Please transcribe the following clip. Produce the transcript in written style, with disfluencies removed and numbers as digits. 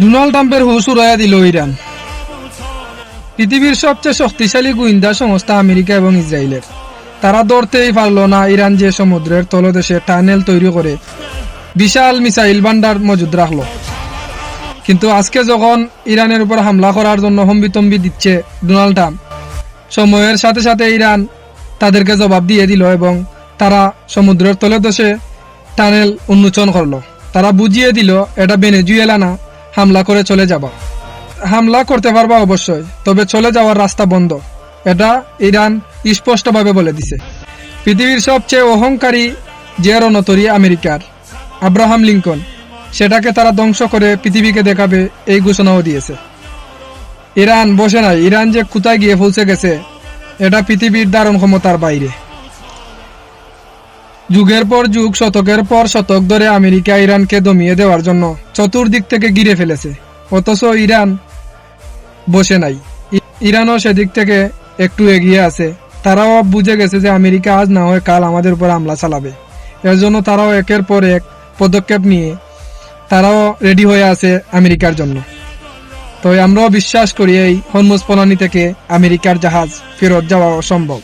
Donald ট্রাম্পের হুশ উড়াইয়া দিল ইরান। পৃথিবীর সবচেয়ে শক্তিশালী গোয়েন্দা সংস্থা আমেরিকা এবং ইসরায়েলের, তারা ধরতেই পারল না ইরান যে সমুদ্রের তলদেশে টানেল তৈরি করে বিশাল মিসাইল ভান্ডার মজুদ রাখলো। কিন্তু আজকে যখন ইরানের উপর হামলা করার জন্য হম্বিতম্বি দিচ্ছে ডোনাল্ড ট্রাম্প, সময়ের সাথে সাথে ইরান তাদেরকে জবাব দিয়ে দিল এবং তারা সমুদ্রের তলদেশে টানেল উন্মোচন করলো। তারা বুঝিয়ে দিল এটা ভেনেজুয়েলা না, হামলা করে চলে যাবা। হামলা করতে পারবা অবশ্যই, তবে চলে যাওয়ার রাস্তা বন্ধ, এটা ইরান স্পষ্টভাবে বলে দিছে। পৃথিবীর সবচেয়ে অহংকারী যে রণতরী আমেরিকার আব্রাহাম লিঙ্কন, সেটাকে তারা ধ্বংস করে পৃথিবীকে দেখাবে এই ঘোষণাও দিয়েছে। ইরান বসে নাই, ইরান যে কোথায় গিয়ে পৌঁছে গেছে এটা পৃথিবীর ধারণ ক্ষমতার বাইরে। যুগের পর যুগ, শতকের পর শতক ধরে আমেরিকা ইরানকে দমিয়ে দেওয়ার জন্য চতুর্দিক থেকে ঘিরে ফেলেছে, অথচ ইরান বসে নাই। ইরানও সেদিক থেকে একটু এগিয়ে আছে। তারাও বুঝে গেছে যে আমেরিকা আজ না হয় কাল আমাদের উপর হামলা চালাবে। এর জন্য তারাও একের পর এক পদক্ষেপ নিয়ে তারাও রেডি হয়ে আছে আমেরিকার জন্য। তো আমরাও বিশ্বাস করি এই হরমুজ প্রণালী থেকে আমেরিকার জাহাজ ফেরত যাওয়া অসম্ভব।